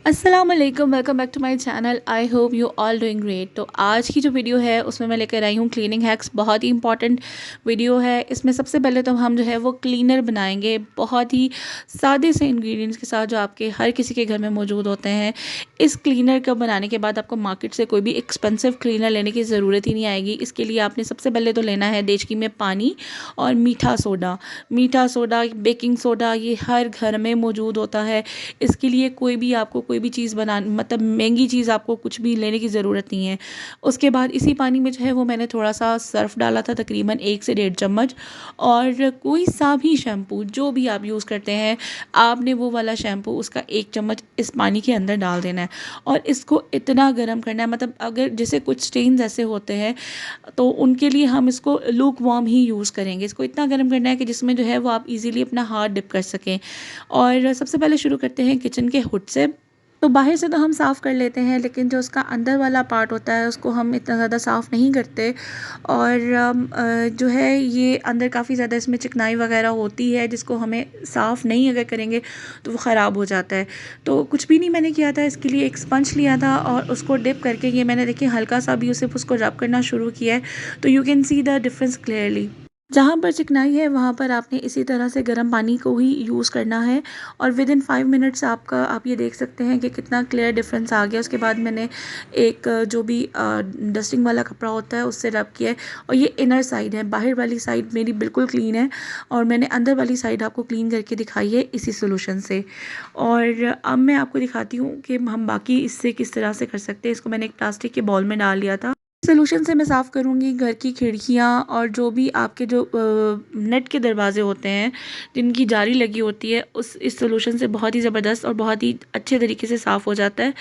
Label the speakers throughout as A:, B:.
A: अस्सलाम वालेकुम, welcome back to my channel. I hope you all doing great. तो आज की जो वीडियो है उसमें मैं लेकर आई हूँ क्लीनिंग हैक्स। बहुत ही इंपॉर्टेंट वीडियो है। इसमें सबसे पहले तो हम जो है वो क्लीनर बनाएंगे बहुत ही सादे से इंग्रेडिएंट्स के साथ जो आपके हर किसी के घर में मौजूद होते हैं। इस क्लीनर को बनाने के बाद आपको मार्केट से कोई भी एक्सपेंसिव क्लीनर लेने की ज़रूरत ही नहीं आएगी। इसके लिए आपने सबसे पहले तो लेना है देचकी में पानी और मीठा सोडा। मीठा सोडा, बेकिंग सोडा, ये हर घर में मौजूद होता है। इसके लिए कोई भी चीज़ बना मतलब महंगी चीज़ आपको कुछ भी लेने की ज़रूरत नहीं है। उसके बाद इसी पानी में जो है वो मैंने थोड़ा सा सर्फ़ डाला था, तकरीबन 1 से 1.5 चम्मच। और कोई सा भी शैम्पू जो भी आप यूज़ करते हैं, आपने वो वाला शैम्पू उसका 1 चम्मच इस पानी के अंदर डाल देना है। और इसको इतना गर्म करना है, मतलब अगर जैसे कुछ स्टेन्स ऐसे होते हैं तो उनके लिए हम इसको लूक वार्म ही यूज़ करेंगे। इसको इतना गर्म करना है कि जिसमें जो है वो आप इजीली अपना हाथ डिप कर सकें। और सबसे पहले शुरू करते हैं किचन के हुड से। तो बाहर से तो हम साफ़ कर लेते हैं, लेकिन जो उसका अंदर वाला पार्ट होता है उसको हम इतना ज़्यादा साफ़ नहीं करते। और जो है ये अंदर काफ़ी ज़्यादा इसमें चिकनाई वगैरह होती है, जिसको हमें साफ़ नहीं अगर करेंगे तो वो ख़राब हो जाता है। तो कुछ भी नहीं मैंने किया था, इसके लिए एक स्पंज लिया था और उसको डिप करके ये मैंने देखिए हल्का सा भी उसे उसको रब करना शुरू किया है। तो you can see the difference clearly. जहाँ पर चिकनाई है वहाँ पर आपने इसी तरह से गर्म पानी को ही यूज़ करना है। और विद इन 5 मिनट्स आप ये देख सकते हैं कि कितना क्लियर डिफरेंस आ गया। उसके बाद मैंने एक जो भी डस्टिंग वाला कपड़ा होता है उससे रब किया है। और ये इनर साइड है, बाहर वाली साइड मेरी बिल्कुल क्लीन है और मैंने अंदर वाली साइड आपको क्लीन करके दिखाई है इसी सोल्यूशन से। और अब मैं आपको दिखाती हूँ कि हम बाकी इससे किस तरह से कर सकते हैं। इसको मैंने एक प्लास्टिक के बाउल में डाल लिया था। सोल्यूशन से मैं साफ़ करूँगी घर की खिड़कियाँ और जो भी आपके जो नेट के दरवाजे होते हैं जिनकी जाली लगी होती है, उस इस सोल्यूशन से बहुत ही ज़बरदस्त और बहुत ही अच्छे तरीके से साफ़ हो जाता है।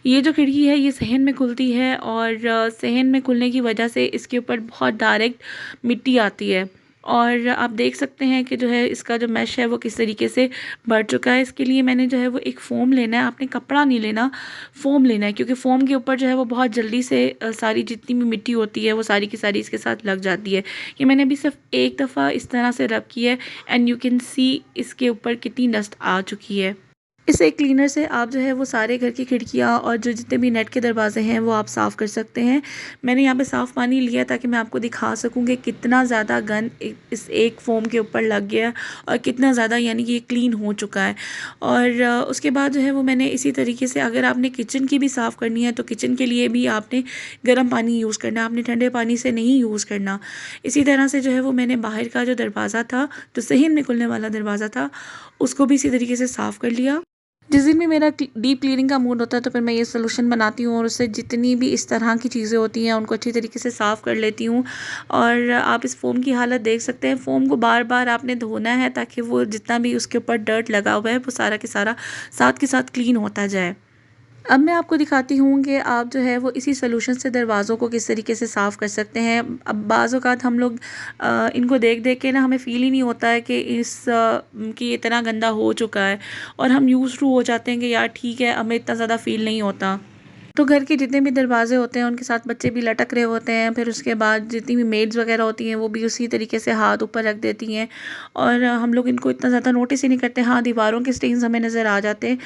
A: ये जो खिड़की है ये सहन में खुलती है और सहन में खुलने की वजह से इसके ऊपर बहुत डायरेक्ट मिट्टी आती है। और आप देख सकते हैं कि जो है इसका जो मैश है वो किस तरीके से बढ़ चुका है। इसके लिए मैंने जो है वो एक फ़ोम लेना है। आपने कपड़ा नहीं लेना, फ़ोम लेना है, क्योंकि फ़ोम के ऊपर जो है वो बहुत जल्दी से सारी जितनी भी मिट्टी होती है वो सारी की सारी इसके साथ लग जाती है। ये मैंने अभी सिर्फ एक दफ़ा इस तरह से रब की है एंड यू कैन सी इसके ऊपर कितनी डस्ट आ चुकी है। इस एक क्लीनर से आप जो है वो सारे घर की खिड़कियाँ और जो जितने भी नेट के दरवाजे हैं वो आप साफ़ कर सकते हैं। मैंने यहाँ पे साफ़ पानी लिया ताकि मैं आपको दिखा सकूँ कि कितना ज़्यादा गंद इस एक फ़ोम के ऊपर लग गया और कितना ज़्यादा यानी कि ये क्लीन हो चुका है। और उसके बाद जो है वो मैंने इसी तरीके से अगर आपने किचन की भी साफ़ करनी है तो किचन के लिए भी आपने गर्म पानी यूज़ करना है, आपने ठंडे पानी से नहीं यूज़ करना। इसी तरह से जो है वो मैंने बाहर का जो दरवाज़ा था, जो सहन में खुलने वाला दरवाज़ा था, उसको भी इसी तरीके से साफ़ कर लिया। जिस दिन भी मेरा डीप क्लीनिंग का मूड होता है तो फिर मैं ये सोल्यूशन बनाती हूँ और उससे जितनी भी इस तरह की चीज़ें होती हैं उनको अच्छी तरीके से साफ़ कर लेती हूँ। और आप इस फ़ोम की हालत देख सकते हैं। फ़ोम को बार बार आपने धोना है ताकि वो जितना भी उसके ऊपर डर्ट लगा हुआ है वो सारा के सारा साथ के साथ क्लीन होता जाए। अब मैं आपको दिखाती हूँ कि आप जो है वो इसी सॉल्यूशन से दरवाज़ों को किस तरीके से साफ़ कर सकते हैं। अब बाज़ औक़ात हम लोग इनको देख देख के ना हमें फ़ील ही नहीं होता है कि कि इतना गंदा हो चुका है और हम यूज़ टू हो जाते हैं कि यार ठीक है, हमें इतना ज़्यादा फ़ील नहीं होता। तो घर के जितने भी दरवाजे होते हैं उनके साथ बच्चे भी लटक रहे होते हैं। फिर उसके बाद जितनी भी मेड्स वगैरह होती हैं वो भी उसी तरीके से हाथ ऊपर रख देती हैं और हम लोग इनको इतना ज़्यादा नोटिस ही नहीं करते। हाँ, दीवारों के स्टेन्स हमें नज़र आ जाते हैं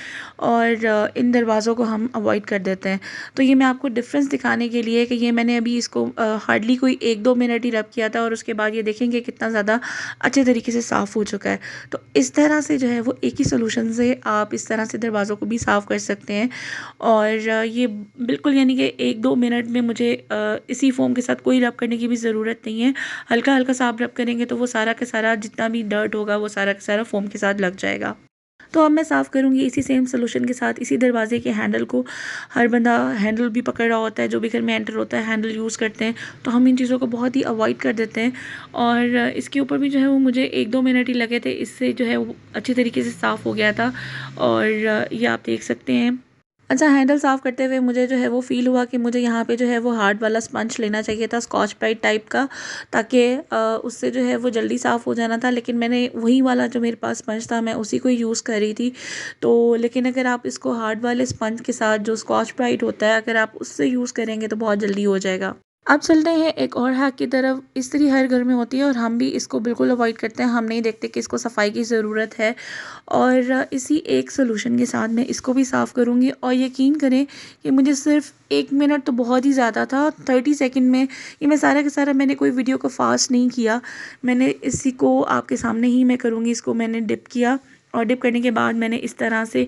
A: और इन दरवाज़ों को हम अवॉइड कर देते हैं। तो ये मैं आपको डिफरेंस दिखाने के लिए कि ये मैंने अभी इसको हार्डली कोई 1-2 मिनट ही रब किया था और उसके बाद ये देखेंगे कितना ज़्यादा अच्छे तरीके से साफ़ हो चुका है। तो इस तरह से जो है वो एक ही सोल्यूशन से आप इस तरह से दरवाज़ों को भी साफ़ कर सकते हैं। और ये बिल्कुल यानी कि 1-2 मिनट में मुझे इसी फ़ोम के साथ कोई रब करने की भी ज़रूरत नहीं है। हल्का-हल्का सा आप रब करेंगे तो वो सारा का सारा जितना भी डर्ट होगा वो सारा का सारा फ़ोम के साथ लग जाएगा। तो अब मैं साफ़ करूँगी इसी सेम सॉल्यूशन के साथ इसी दरवाज़े के हैंडल को। हर बंदा हैंडल भी पकड़ रहा होता है, जो भी घर में एंटर होता है हैंडल यूज़ करते हैं, तो हम इन चीज़ों को बहुत ही अवॉइड कर देते हैं। और इसके ऊपर भी जो है वो मुझे 1-2 मिनट ही लगे थे, इससे जो है वो अच्छी तरीके से साफ़ हो गया था। और ये आप देख सकते हैं। अच्छा, हैंडल साफ़ करते हुए मुझे जो है वो फ़ील हुआ कि मुझे यहाँ पे जो है वो हार्ड वाला स्पंज लेना चाहिए था, स्कॉच ब्राइट टाइप का, ताकि उससे जो है वो जल्दी साफ़ हो जाना था। लेकिन मैंने वही वाला जो मेरे पास स्पंज था मैं उसी को यूज़ कर रही थी। तो लेकिन अगर आप इसको हार्ड वाले स्पंज के साथ जो स्कॉच ब्राइट होता है अगर आप उससे यूज़ करेंगे तो बहुत जल्दी हो जाएगा। अब चलते हैं एक और हैक की तरफ। इस्त्री हर घर में होती है और हम भी इसको बिल्कुल अवॉइड करते हैं। हम नहीं देखते कि इसको सफाई की ज़रूरत है, और इसी एक सॉल्यूशन के साथ मैं इसको भी साफ़ करूँगी। और यकीन करें कि मुझे सिर्फ 1 मिनट तो बहुत ही ज़्यादा था, 30 सेकंड में ये मैं सारा का सारा, मैंने कोई वीडियो को फास्ट नहीं किया। मैंने इसी को आपके सामने ही मैं करूँगी। इसको मैंने डिप किया और डिप करने के बाद मैंने इस तरह से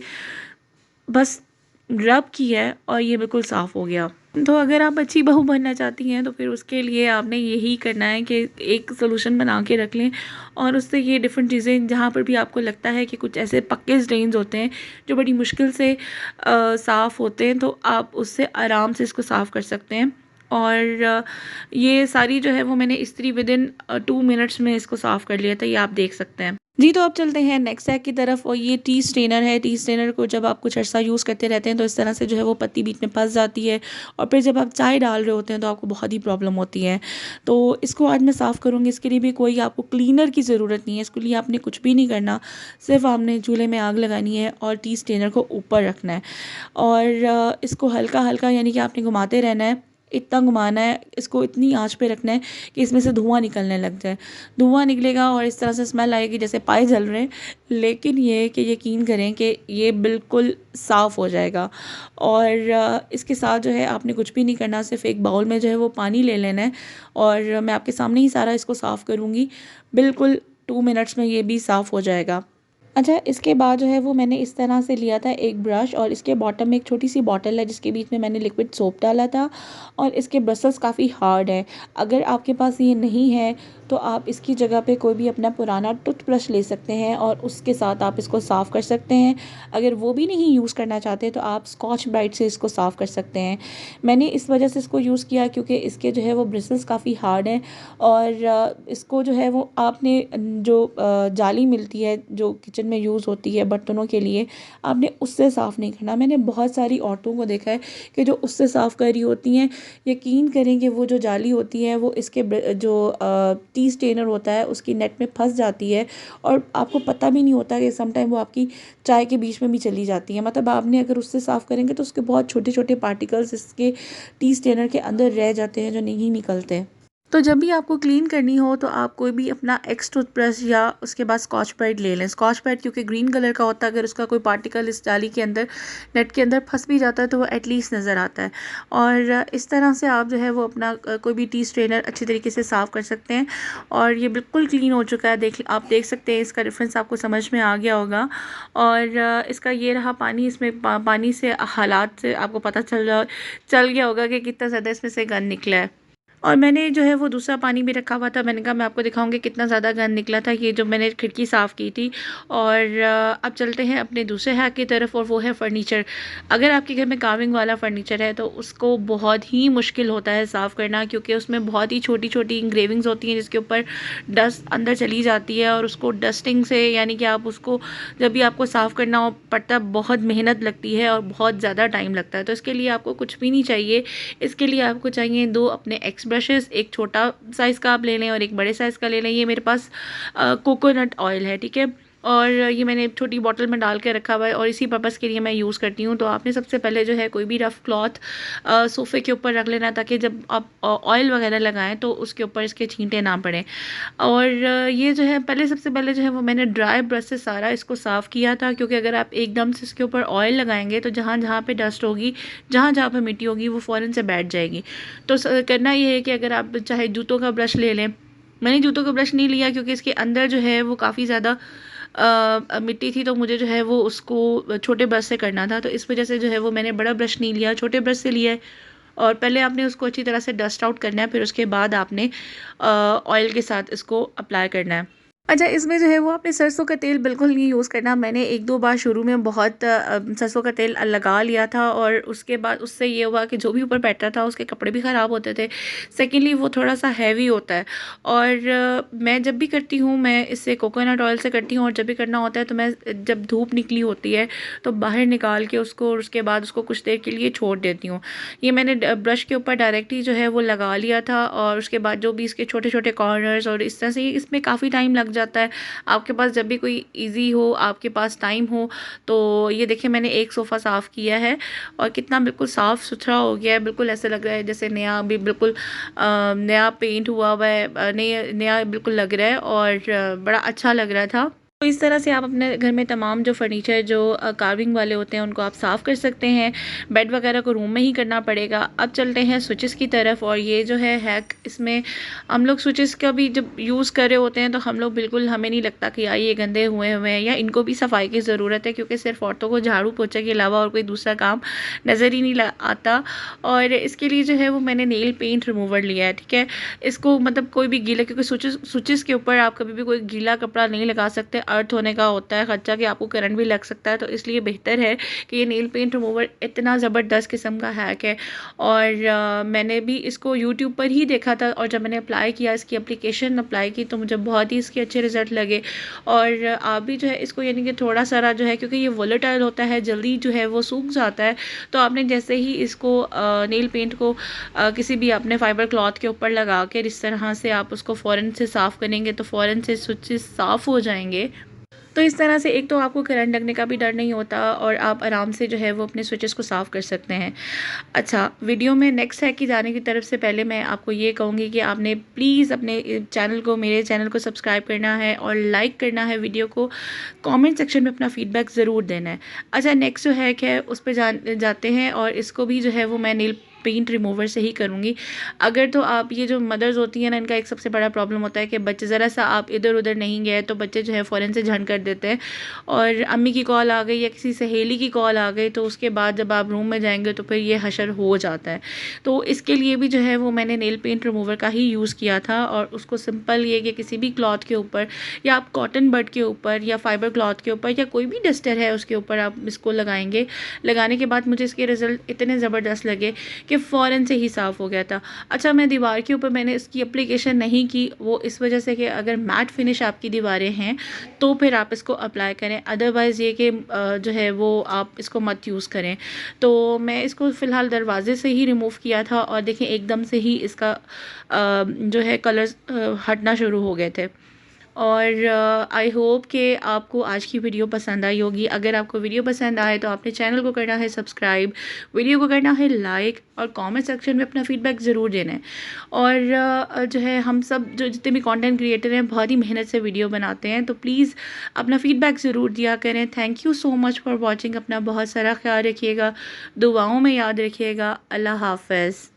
A: बस रब किया है और ये बिल्कुल साफ़ हो गया। तो अगर आप अच्छी बहू बनना चाहती हैं तो फिर उसके लिए आपने यही करना है कि एक सॉल्यूशन बना के रख लें, और उससे ये डिफरेंट चीज़ें जहाँ पर भी आपको लगता है कि कुछ ऐसे पक्के स्टेन्स होते हैं जो बड़ी मुश्किल से साफ़ होते हैं, तो आप उससे आराम से इसको साफ़ कर सकते हैं। और ये सारी जो है वो मैंने इस्त्री विदिन 2 मिनट्स में इसको साफ़ कर लिया था, ये आप देख सकते हैं जी। तो अब चलते हैं नेक्स्ट हैक की तरफ, और ये टी स्ट्रेनर है। टी स्ट्रेनर को जब आप कुछ अर्सा यूज़ करते रहते हैं तो इस तरह से जो है वो पत्ती बीच में फंस जाती है, और फिर जब आप चाय डाल रहे होते हैं तो आपको बहुत ही प्रॉब्लम होती है। तो इसको आज मैं साफ़ करूँगी। इसके लिए भी कोई आपको क्लीनर की ज़रूरत नहीं है, इसके लिए आपने कुछ भी नहीं करना, सिर्फ आपने चूल्हे में आग लगानी है और टी स्ट्रेनर को ऊपर रखना है, और इसको हल्का हल्का यानी कि आपने घुमाते रहना है, इतना घुमाना है, इसको इतनी आंच पे रखना है कि इसमें से धुआं निकलने लग जाए। धुआं निकलेगा और इस तरह से स्मेल आएगी जैसे पाए जल रहे हैं, लेकिन ये है कि यकीन करें कि ये बिल्कुल साफ़ हो जाएगा। और इसके साथ जो है आपने कुछ भी नहीं करना, सिर्फ एक बाउल में जो है वो पानी ले लेना है, और मैं आपके सामने ही सारा इसको साफ़ करूँगी। बिल्कुल 2 मिनट्स में ये भी साफ़ हो जाएगा। अच्छा, इसके बाद जो है वो मैंने इस तरह से लिया था एक ब्रश, और इसके बॉटम में एक छोटी सी बॉटल है जिसके बीच में मैंने लिक्विड सोप डाला था, और इसके ब्रशेस काफ़ी हार्ड हैं। अगर आपके पास ये नहीं है तो आप इसकी जगह पे कोई भी अपना पुराना टूथब्रश ले सकते हैं और उसके साथ आप इसको साफ़ कर सकते हैं। अगर वो भी नहीं यूज़ करना चाहते तो आप स्कॉच ब्राइट से इसको साफ़ कर सकते हैं। मैंने इस वजह से इसको यूज़ किया क्योंकि इसके जो है वो ब्रिसल्स काफ़ी हार्ड हैं, और इसको जो है वो आपने जो जाली मिलती है जो किचन में यूज़ होती है बर्तनों के लिए, आपने उससे साफ़ नहीं करना। मैंने बहुत सारी औरतों को देखा है कि जो उससे साफ़ कर रही होती हैं, यकीन करें कि वो जो जाली होती है वो इसके जो टी स्टेनर होता है उसकी नेट में फंस जाती है, और आपको पता भी नहीं होता कि सम टाइम वो आपकी चाय के बीच में भी चली जाती है। मतलब आपने अगर उससे साफ़ करेंगे तो उसके बहुत छोटे छोटे पार्टिकल्स इसके टी स्टेनर के अंदर रह जाते हैं जो नहीं निकलते। तो जब भी आपको क्लीन करनी हो तो आप कोई भी अपना एक्स टूथब्रश या उसके बाद स्कॉच ब्राइट ले लें। स्कॉच ब्राइट क्योंकि ग्रीन कलर का होता है, अगर उसका कोई पार्टिकल इस जाली के अंदर नेट के अंदर फंस भी जाता है तो वो एटलीस्ट नज़र आता है। और इस तरह से आप जो है वो अपना कोई भी टी स्ट्रेनर अच्छी तरीके से साफ़ कर सकते हैं। और ये बिल्कुल क्लीन हो चुका है, आप देख सकते हैं, इसका डिफरेंस आपको समझ में आ गया होगा। और इसका ये रहा पानी, इसमें पानी से हालात से आपको पता चल गया होगा कि कितना ज़्यादा इसमें से गंद निकला है। और मैंने जो है वो दूसरा पानी भी रखा हुआ था, मैंने कहा मैं आपको दिखाऊंगी कितना ज़्यादा गंद निकला था, ये जो मैंने खिड़की साफ़ की थी। और अब चलते हैं अपने दूसरे हैक की तरफ, और वो है फ़र्नीचर। अगर आपके घर में कार्विंग वाला फ़र्नीचर है तो उसको बहुत ही मुश्किल होता है साफ़ करना, क्योंकि उसमें बहुत ही छोटी छोटी इंग्रेविंग्स होती हैं जिसके ऊपर डस्ट अंदर चली जाती है, और उसको डस्टिंग से यानी कि आप उसको जब भी आपको साफ़ करना हो पड़ता है, बहुत मेहनत लगती है और बहुत ज़्यादा टाइम लगता है। तो इसके लिए आपको कुछ भी नहीं चाहिए, इसके लिए आपको चाहिए दो अपने एक्स ब्रशेस, एक छोटा साइज़ का आप ले लें और एक बड़े साइज़ का ले लें। ये मेरे पास कोकोनट ऑयल है, ठीक है, और ये मैंने एक छोटी बॉटल में डाल के रखा हुआ है और इसी पर्पज़ के लिए मैं यूज़ करती हूँ। तो आपने सबसे पहले जो है कोई भी रफ़ क्लॉथ सोफ़े के ऊपर रख लेना, ताकि जब आप ऑयल वगैरह लगाएं तो उसके ऊपर इसके छींटे ना पड़ें। और ये जो है पहले सबसे पहले जो है वो मैंने ड्राई ब्रश से सारा इसको साफ़ किया था, क्योंकि अगर आप एकदम से इसके ऊपर ऑयल लगाएंगे तो जहाँ जहाँ पे डस्ट होगी, जहाँ जहाँ पे मिट्टी होगी, वो फ़ौरन से बैठ जाएगी। तो करना ये है कि अगर आप चाहे जूतों का ब्रश ले लें, मैंने जूतों का ब्रश नहीं लिया क्योंकि इसके अंदर जो है वो काफ़ी ज़्यादा मिट्टी थी, तो मुझे जो है वो उसको छोटे ब्रश से करना था, तो इस वजह से जो है वो मैंने बड़ा ब्रश नहीं लिया, छोटे ब्रश से लिया है। और पहले आपने उसको अच्छी तरह से डस्ट आउट करना है, फिर उसके बाद आपने ऑयल के साथ इसको अप्लाई करना है। अच्छा, इसमें जो है वो आपने सरसों का तेल बिल्कुल नहीं यूज़ करना। मैंने 1-2 बार शुरू में बहुत सरसों का तेल लगा लिया था, और उसके बाद उससे ये हुआ कि जो भी ऊपर बैठता था उसके कपड़े भी ख़राब होते थे। सेकेंडली वो थोड़ा सा हैवी होता है, और मैं जब भी करती हूँ मैं इससे कोकोनट ऑयल से करती हूँ, और जब भी करना होता है तो मैं जब धूप निकली होती है तो बाहर निकाल के उसको, और उसके बाद उसको कुछ देर के लिए छोड़ देती हूँ। ये मैंने ब्रश के ऊपर डायरेक्टली जो है वो लगा लिया था, और उसके बाद जो भी इसके छोटे छोटे कॉर्नर्स और इस तरह से इसमें काफ़ी टाइम लग जाता है। आपके पास जब भी कोई ईजी हो, आपके पास टाइम हो, तो ये देखिए मैंने एक सोफ़ा साफ़ किया है और कितना बिल्कुल साफ़ सुथरा हो गया है। बिल्कुल ऐसा लग रहा है जैसे नया, अभी बिल्कुल नया पेंट हुआ हुआ है, नया नया बिल्कुल लग रहा है और बड़ा अच्छा लग रहा था। तो इस तरह से आप अपने घर में तमाम जो फर्नीचर जो कार्विंग वाले होते हैं उनको आप साफ़ कर सकते हैं। बेड वगैरह को रूम में ही करना पड़ेगा। अब चलते हैं स्विचेस की तरफ। और ये जो है हैक, इसमें हम लोग स्विचेस का भी जब यूज़ कर रहे होते हैं तो हम लोग बिल्कुल, हमें नहीं लगता कि यार ये गंदे हुए हुए हैं या इनको भी सफाई की ज़रूरत है, क्योंकि सिर्फ औरतों को झाड़ू पोछा के अलावा और कोई दूसरा काम नज़र ही नहीं आता। और इसके लिए जो है वो मैंने नेल पेंट रिमूवर लिया है। ठीक है, इसको मतलब कोई भी गीला, क्योंकि स्विचेस के ऊपर आप कभी भी कोई गीला कपड़ा नहीं लगा सकते, अर्थ होने का होता है खर्चा कि आपको करंट भी लग सकता है। तो इसलिए बेहतर है कि ये नेल पेंट रिमूवर इतना ज़बरदस्त किस्म का हैक है। और मैंने भी इसको यूट्यूब पर ही देखा था और जब मैंने अप्लाई किया, इसकी एप्लीकेशन अप्लाई की, तो मुझे बहुत ही इसके अच्छे रिजल्ट लगे। और आप भी जो है इसको, यानी कि थोड़ा सारा जो है, क्योंकि ये वोलेटाइल होता है, जल्दी जो है वो सूख जाता है, तो आपने जैसे ही इसको नेल पेंट को किसी भी अपने फाइबर क्लॉथ के ऊपर लगा कर इस तरह से आप उसको फ़ौरन से साफ़ करेंगे तो फ़ौरन से स्विचेस साफ़ हो जाएंगे। तो इस तरह से एक तो आपको करंट लगने का भी डर नहीं होता और आप आराम से जो है वो अपने स्विचेस को साफ़ कर सकते हैं। अच्छा, वीडियो में नेक्स्ट हैक की जाने की तरफ से पहले मैं आपको ये कहूँगी कि आपने प्लीज़ अपने चैनल को, मेरे चैनल को सब्सक्राइब करना है और लाइक करना है वीडियो को। कमेंट सेक्शन में अपना फ़ीडबैक ज़रूर देना है। अच्छा, नेक्स्ट जो हैक है उस पे जाते हैं और इसको भी जो है वो मैं नेल पेंट रिमूवर से ही करूँगी। अगर तो आप, ये जो मदर्स होती हैं ना, इनका एक सबसे बड़ा प्रॉब्लम होता है कि बच्चे ज़रा सा आप इधर उधर नहीं गए तो बच्चे जो है फ़ौरन से झंड कर देते हैं और अम्मी की कॉल आ गई या किसी सहेली की कॉल आ गई, तो उसके बाद जब आप रूम में जाएंगे तो फिर ये हशर हो जाता है। तो इसके लिए भी जो है वो मैंने नेल पेंट रिमूवर का ही यूज़ किया था और उसको सिंपल ये कि किसी भी क्लॉथ के ऊपर या आप कॉटन बड के ऊपर या फाइबर क्लॉथ के ऊपर या कोई भी डस्टर है उसके ऊपर आप इसको लगाएंगे। लगाने के बाद मुझे इसके रिज़ल्ट इतने ज़बरदस्त लगे कि फ़ौरन से ही साफ़ हो गया था। अच्छा, मैं दीवार के ऊपर मैंने इसकी एप्लीकेशन नहीं की, वो इस वजह से कि अगर मैट फिनिश आपकी दीवारें हैं तो फिर आप इसको अप्लाई करें, अदरवाइज़ ये कि जो है वो आप इसको मत यूज़ करें। तो मैं इसको फ़िलहाल दरवाजे से ही रिमूव किया था और देखें एकदम से ही इसका जो है कलर्स हटना शुरू हो गए थे। और आई होप कि आपको आज की वीडियो पसंद आई होगी। अगर आपको वीडियो पसंद आए तो आपने चैनल को करना है सब्सक्राइब, वीडियो को करना है लाइक और कमेंट सेक्शन में अपना फ़ीडबैक ज़रूर देना है। और जो है हम सब जो जितने भी कंटेंट क्रिएटर हैं बहुत ही मेहनत से वीडियो बनाते हैं, तो प्लीज़ अपना फ़ीडबैक ज़रूर दिया करें। Thank you so much for watching. अपना बहुत सारा ख्याल रखिएगा, दुआओं में याद रखिएगा। अल्लाह हाफ़िज़।